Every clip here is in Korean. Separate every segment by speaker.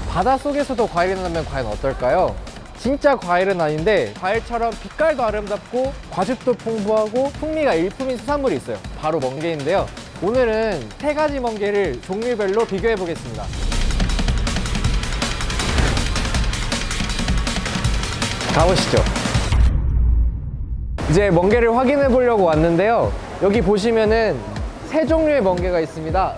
Speaker 1: 바닷속에서도 과일이 나면 과연 어떨까요? 진짜 과일은 아닌데 과일처럼 빛깔도 아름답고 과즙도 풍부하고 풍미가 일품인 수산물이 있어요. 바로 멍게인데요. 오늘은 3가지 멍게를 종류별로 비교해 보겠습니다. 가보시죠. 이제 멍게를 확인해 보려고 왔는데요. 여기 보시면은 3종류의 멍게가 있습니다.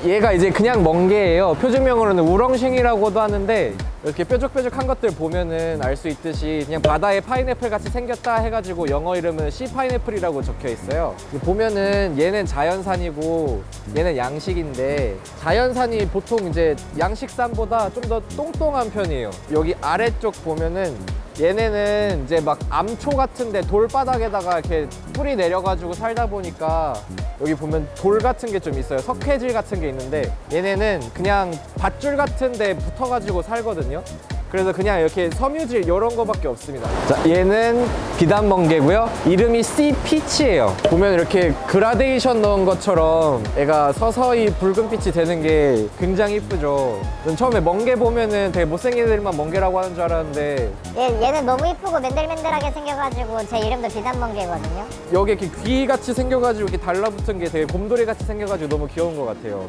Speaker 1: 얘가 이제 그냥 멍게예요. 표준명으로는 우렁싱이라고도 하는데 이렇게 뾰족뾰족한 것들 보면은 알 수 있듯이 그냥 바다에 파인애플 같이 생겼다 해가지고 영어 이름은 씨 파인애플이라고 적혀 있어요. 보면은 얘는 자연산이고 얘는 양식인데 자연산이 보통 이제 양식산보다 좀 더 똥똥한 편이에요. 여기 아래쪽 보면은 얘네는 이제 막 암초 같은데 돌바닥에다가 이렇게 뿌리 내려가지고 살다 보니까 여기 보면 돌 같은 게 좀 있어요. 석회질 같은 게 있는데 얘네는 그냥 밧줄 같은 데 붙어가지고 살거든요. 그래서 그냥 이렇게 섬유질 이런 거밖에 없습니다. 자, 얘는 비단멍게고요. 이름이 씨 피치예요. 보면 이렇게 그라데이션 넣은 것처럼 애가 서서히 붉은빛이 되는 게 굉장히 이쁘죠. 전 처음에 멍게 보면은 되게 못생긴 애들만 멍게라고 하는 줄 알았는데
Speaker 2: 얘는 너무 이쁘고 맨들맨들하게 생겨가지고 제 이름도 비단멍게거든요.
Speaker 1: 여기 이렇게 귀같이 생겨가지고 이렇게 달라붙은 게 되게 곰돌이같이 생겨가지고 너무 귀여운 것 같아요.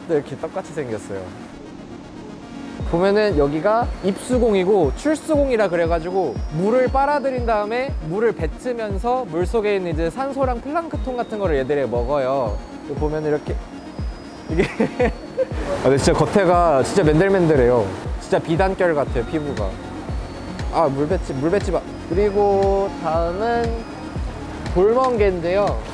Speaker 1: 근데 이렇게 똑같이 생겼어요. 보면은 여기가 입수공이고 출수공이라 그래가지고 물을 빨아들인 다음에 물을 뱉으면서 물속에 있는 이제 산소랑 플랑크톤 같은 거를 얘들이 먹어요. 보면은 이렇게 이게 근데 진짜 겉에가 진짜 맨들맨들해요. 진짜 비단결 같아요, 피부가. 아, 물 뱉지 마. 그리고 다음은 돌멍게인데요.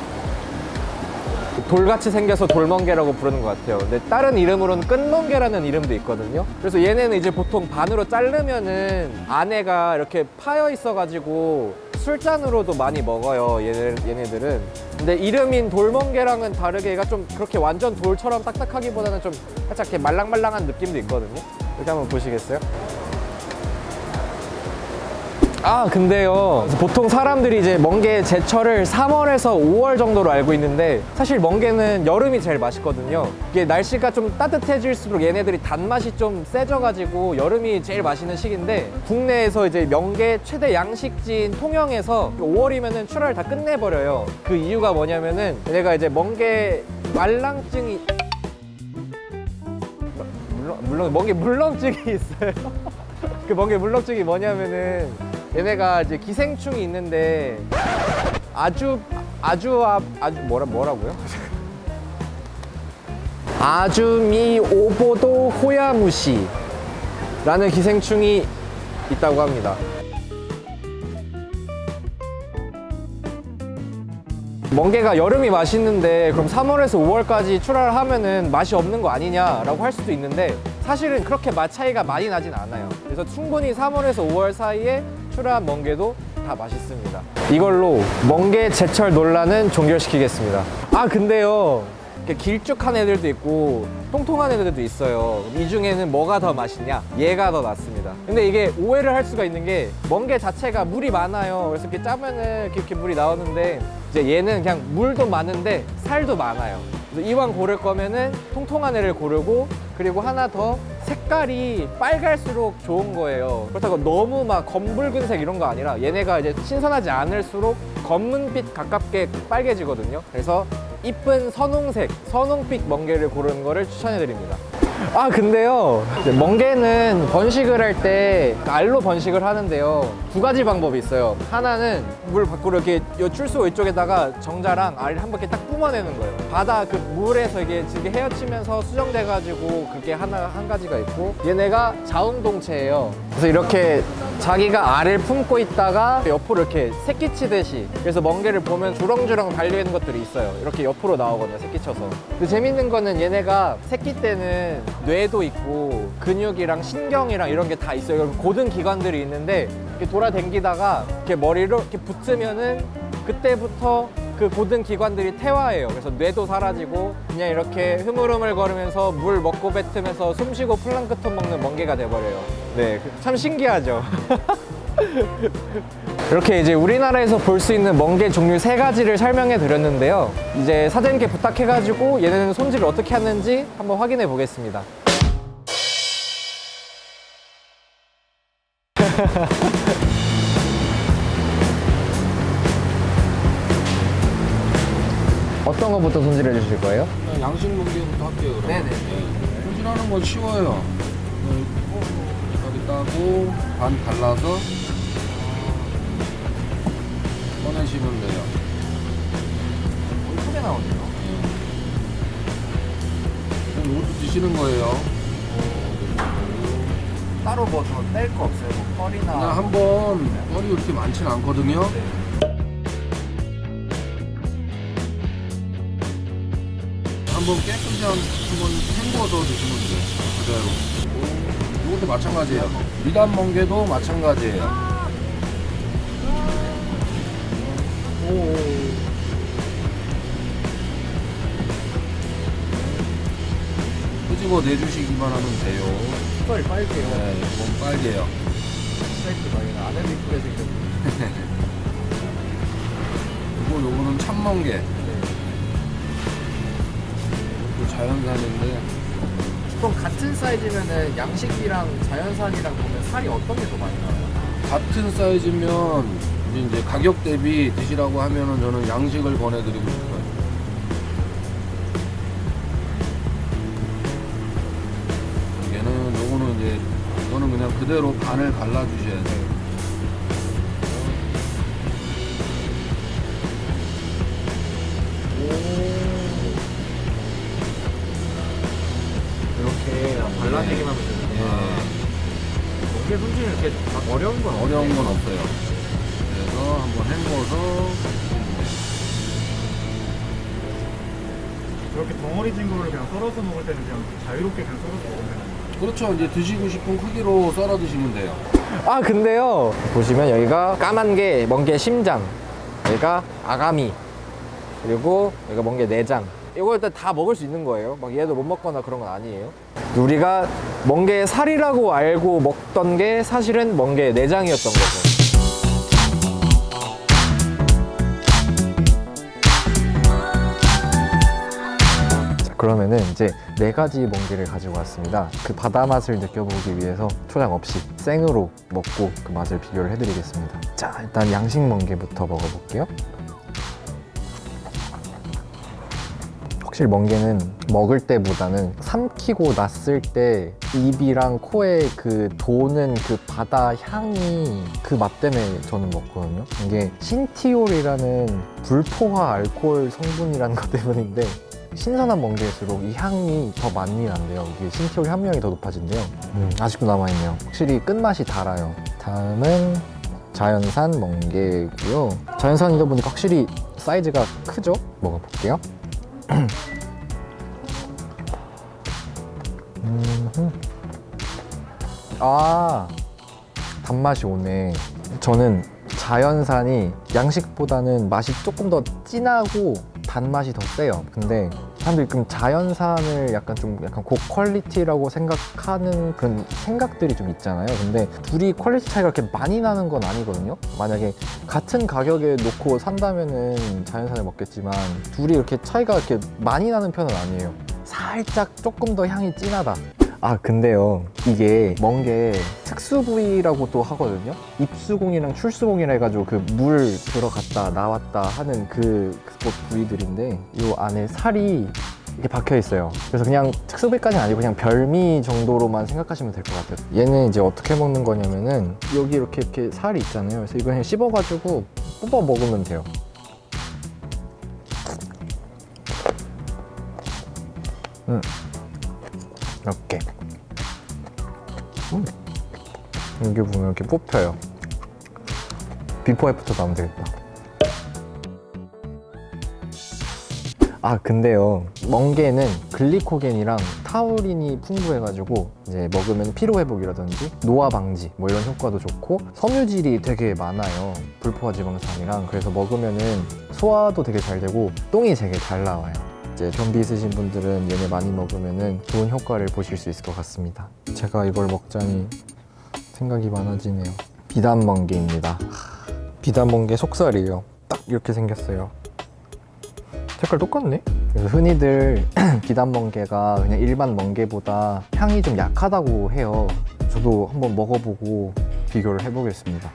Speaker 1: 돌같이 생겨서 돌멍게라고 부르는 것 같아요. 근데 다른 이름으로는 끈멍게라는 이름도 있거든요. 그래서 얘네는 이제 보통 반으로 자르면은 안에가 이렇게 파여 있어가지고 술잔으로도 많이 먹어요, 얘네들은. 근데 이름인 돌멍게랑은 다르게 얘가 좀 그렇게 완전 돌처럼 딱딱하기보다는 좀 살짝 이렇게 말랑말랑한 느낌도 있거든요. 이렇게 한번 보시겠어요? 아, 근데요, 보통 사람들이 이제 멍게 제철을 3월에서 5월 정도로 알고 있는데 사실 멍게는 여름이 제일 맛있거든요. 이게 날씨가 좀 따뜻해질수록 얘네들이 단맛이 좀 세져가지고 여름이 제일 맛있는 시기인데 국내에서 이제 멍게 최대 양식지인 통영에서 5월이면은 출하를 다 끝내버려요. 그 이유가 뭐냐면은 얘네가 이제 멍게 말랑증이 물론 멍게 물렁증이 있어요. 그 멍게 물렁증이 뭐냐면은 얘네가 이제 기생충이 있는데 뭐라고요? 아주미오보도 호야무시라는 기생충이 있다고 합니다. 멍게가 여름이 맛있는데 그럼 3월에서 5월까지 출하를 하면은 맛이 없는 거 아니냐라고 할 수도 있는데 사실은 그렇게 맛 차이가 많이 나진 않아요. 그래서 충분히 3월에서 5월 사이에 출하한 멍게도 다 맛있습니다. 이걸로 멍게 제철 논란은 종결시키겠습니다. 아, 근데요, 이렇게 길쭉한 애들도 있고 통통한 애들도 있어요. 이 중에는 뭐가 더 맛있냐? 얘가 더 낫습니다. 근데 이게 오해를 할 수가 있는 게 멍게 자체가 물이 많아요. 그래서 이렇게 짜면은 이렇게 물이 나오는데 이제 얘는 그냥 물도 많은데 살도 많아요. 그래서 이왕 고를 거면은 통통한 애를 고르고 그리고 하나 더 색깔이 빨갈수록 좋은 거예요. 그렇다고 너무 막 검붉은색 이런 거 아니라 얘네가 이제 신선하지 않을수록 검은빛 가깝게 빨개지거든요. 그래서 이쁜 선홍색, 선홍빛 멍게를 고르는 거를 추천해 드립니다. 아, 근데요, 멍게는 번식을 할 때 알로 번식을 하는데요, 2가지 방법이 있어요. 하나는 물 밖으로 이렇게 요 출수 이쪽에다가 정자랑 알을 한 바퀴 딱 뿜어내는 거예요. 바다 그 물에서 이게 헤엄치면서 수정돼 가지고 그게 한 가지가 있고, 얘네가 자웅동체예요. 그래서 이렇게 자기가 알을 품고 있다가 옆으로 이렇게 새끼치듯이, 그래서 멍게를 보면 주렁주렁 달려있는 것들이 있어요. 이렇게 옆으로 나오거든요, 새끼쳐서. 근데 재밌는 거는 얘네가 새끼 때는 뇌도 있고 근육이랑 신경이랑 이런 게 다 있어요. 고든 기관들이 있는데 이렇게 돌아다니다가 이렇게 머리로 이렇게 붙으면은 그때부터 그 고든 기관들이 퇴화해요. 그래서 뇌도 사라지고 그냥 이렇게 흐물흐물 거리면서 물 먹고 뱉으면서 숨쉬고 플랑크톤 먹는 멍게가 돼버려요. 네, 참 신기하죠. 이렇게 이제 우리나라에서 볼 수 있는 멍게 종류 3가지를 설명해 드렸는데요. 이제 사장님께 부탁해가지고 얘네는 손질을 어떻게 하는지 한번 확인해 보겠습니다. 어떤 거부터 손질해 주실 거예요?
Speaker 3: 양식 멍게부터 할게요. 그럼.
Speaker 1: 네네.
Speaker 3: 손질하는 건 쉬워요. 여기 따고 반 갈라서 꺼내시면 돼요.
Speaker 1: 크게 나오네요.
Speaker 3: 그럼 이것도 드시는 거예요.
Speaker 1: 따로 뭐 더 뗄 거 없어요? 뭐 펄이나
Speaker 3: 그냥 한번 뻘이 그렇게 많지는 않거든요. 한번 깨끗이 한번 헹궈서 드시면 돼요. 그대로. 이것도 마찬가지예요. 미담 멍게도 마찬가지예요. 끄집어 내주시기만 하면 돼요.
Speaker 1: 펄 빨개요.
Speaker 3: 네, 이건 빨개요.
Speaker 1: 스테이크 막 안에도 이쁘게 생겼네.
Speaker 3: 요거는 참멍게. 이것도 자연산인데
Speaker 1: 그럼 같은 사이즈면은 양식이랑 자연산이랑 보면 살이 어떤 게 더 많이 나와요?
Speaker 3: 같은 사이즈면 이제 가격 대비 드시라고 하면은 저는 양식을 권해드리고 싶어요. 요거는 이제 이거는 그냥 그대로 반을 갈라주셔야 돼요.
Speaker 1: 이렇게 발라내기만 하면 되는구나. 멍게 손질은 이렇게 어려운 건
Speaker 3: 어려운 건 없어요. 그래서 한번 헹궈서
Speaker 4: 저렇게 덩어리진 거를 그냥 썰어서 먹을 때는 그냥 자유롭게 그냥 썰어서 먹으면 되나요?
Speaker 3: 그렇죠. 이제 드시고 싶은 크기로 썰어 드시면 돼요.
Speaker 1: 아 근데요 보시면 여기가 까만 게 멍게 심장, 여기가 아가미, 그리고 여기가 멍게 내장. 이거 일단 다 먹을 수 있는 거예요. 막 얘도 못 먹거나 그런 건 아니에요. 우리가 멍게 살이라고 알고 먹던 게 사실은 멍게 내장이었던 거죠. 그러면은 이제 4가지 멍게를 가지고 왔습니다. 그 바다 맛을 느껴보기 위해서 초장 없이 생으로 먹고 그 맛을 비교를 해드리겠습니다. 자, 일단 양식 멍게부터 먹어볼게요. 확실히 멍게는 먹을 때보다는 삼키고 났을 때 입이랑 코에 그 도는 그 바다 향이 그 맛 때문에 저는 먹거든요. 이게 신티올이라는 불포화 알코올 성분이라는 것 때문인데 신선한 멍게일수록 이 향이 더 많이 난대요. 이게 신티올 함량이 더 높아진대요. 아직도 남아있네요. 확실히 끝맛이 달아요. 다음은 자연산 멍게고요. 자연산이다 보니까 확실히 사이즈가 크죠? 먹어볼게요. 아, 단맛이 오네. 저는 자연산이 양식보다는 맛이 조금 더 진하고 단맛이 더 세요. 근데 사람들이 그럼 자연산을 약간 고퀄리티라고 생각하는 그런 생각들이 좀 있잖아요. 근데 둘이 퀄리티 차이가 그렇게 많이 나는 건 아니거든요. 만약에 같은 가격에 놓고 산다면은 자연산을 먹겠지만 둘이 이렇게 차이가 이렇게 많이 나는 편은 아니에요. 살짝 조금 더 향이 진하다. 아 근데요 이게 멍게 특수 부위라고 또 하거든요. 입수공이랑 출수공이라 해가지고 그 물 들어갔다 나왔다 하는 그 부위들인데 이 안에 살이 이렇게 박혀 있어요. 그래서 그냥 특수 부위까지는 아니고 그냥 별미 정도로만 생각하시면 될 것 같아요. 얘는 이제 어떻게 먹는 거냐면은 여기 이렇게 살이 있잖아요. 그래서 이거 그냥 씹어가지고 뽑아 먹으면 돼요. 이렇게 여기 보면 이렇게 뽑혀요. 비포 애프터 나오면 되겠다. 아 근데요 멍게는 글리코겐이랑 타우린이 풍부해가지고 이제 먹으면 피로회복이라든지 노화 방지 뭐 이런 효과도 좋고 섬유질이 되게 많아요. 불포화 지방산이랑. 그래서 먹으면은 소화도 되게 잘 되고 똥이 되게 잘 나와요. 이제 변비 있으신 분들은 얘네 많이 먹으면은 좋은 효과를 보실 수 있을 것 같습니다. 제가 이걸 먹자니 생각이 많아지네요. 비단 멍게입니다. 비단멍게 속살이에요. 딱 이렇게 생겼어요. 색깔 똑같네? 그래서 흔히들 비단멍게가 그냥 일반 멍게보다 향이 좀 약하다고 해요. 저도 한번 먹어보고 비교를 해보겠습니다.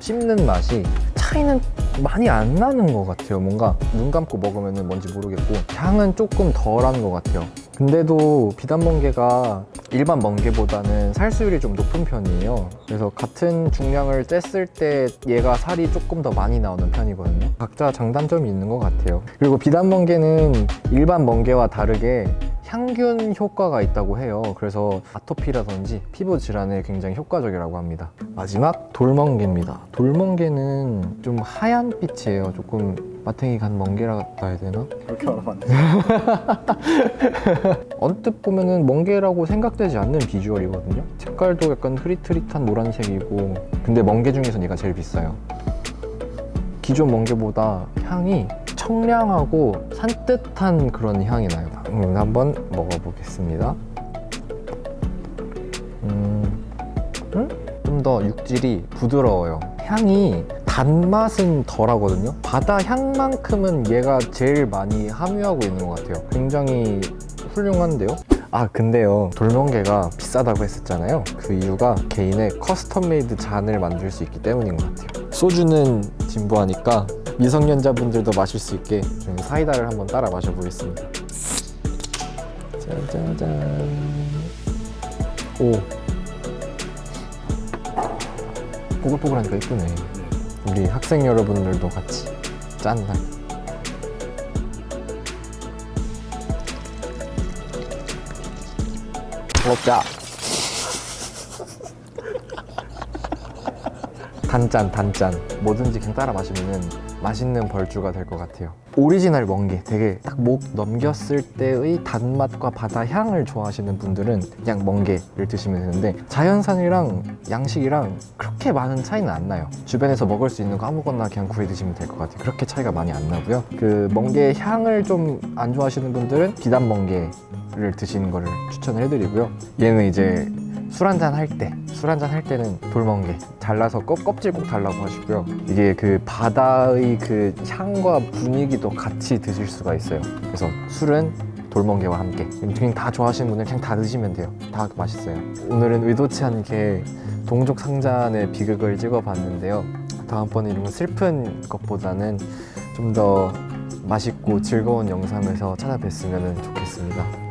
Speaker 1: 씹는 맛이 차이는 많이 안 나는 것 같아요. 뭔가 눈 감고 먹으면 뭔지 모르겠고 향은 조금 덜한 것 같아요. 근데도 비단멍게가 일반 멍게보다는 살수율이 좀 높은 편이에요. 그래서 같은 중량을 뗐을 때 얘가 살이 조금 더 많이 나오는 편이거든요. 각자 장단점이 있는 것 같아요. 그리고 비단멍게는 일반 멍게와 다르게 향균 효과가 있다고 해요. 그래서 아토피라든지 피부 질환에 굉장히 효과적이라고 합니다. 마지막 돌멍게입니다. 돌멍게는 좀 하얀 빛이에요. 조금 마탱이 간 멍게라고 해야 되나?
Speaker 4: 그렇게 말하면 안 돼.
Speaker 1: 언뜻 보면은 멍게라고 생각되지 않는 비주얼이거든요. 색깔도 약간 흐릿흐릿한 노란색이고, 근데 멍게 중에서 얘가 제일 비싸요. 기존 멍게보다 향이 청량하고 산뜻한 그런 향이 나요. 한번 먹어보겠습니다. 좀 더 육질이 부드러워요. 향이 단맛은 덜하거든요. 바다 향만큼은 얘가 제일 많이 함유하고 있는 것 같아요. 굉장히 훌륭한데요? 아 근데요, 돌멍게가 비싸다고 했었잖아요. 그 이유가 개인의 커스텀 메이드 잔을 만들 수 있기 때문인 것 같아요. 소주는 진부하니까 미성년자분들도 마실 수 있게 저는 사이다를 한번 따라 마셔보겠습니다. 짜자잔. 오, 뽀글뽀글하니까 예쁘네. 우리 학생 여러분들도 같이 짠날. 먹자. 단짠. 뭐든지 그냥 따라 마시면 맛있는 벌주가 될 것 같아요. 오리지널 멍게, 되게 딱 목 넘겼을 때의 단맛과 바다 향을 좋아하시는 분들은 그냥 멍게를 드시면 되는데, 자연산이랑 양식이랑 그렇게 많은 차이는 안 나요. 주변에서 먹을 수 있는 거 아무거나 그냥 구해 드시면 될 것 같아요. 그렇게 차이가 많이 안 나고요. 그 멍게 향을 좀 안 좋아하시는 분들은 비단멍게를 드시는 거를 추천을 해드리고요. 얘는 이제 술 한잔 할 때는 돌멍게 잘라서 껍질 꼭 달라고 하시고요. 이게 그 바다의 그 향과 분위기도 같이 드실 수가 있어요. 그래서 술은 돌멍게와 함께, 그냥 다 좋아하시는 분들 그냥 다 드시면 돼요. 다 맛있어요. 오늘은 의도치 않게 동족 상잔의 비극을 찍어봤는데요. 다음번에 이런 슬픈 것보다는 좀 더 맛있고 즐거운 영상에서 찾아뵀으면 좋겠습니다.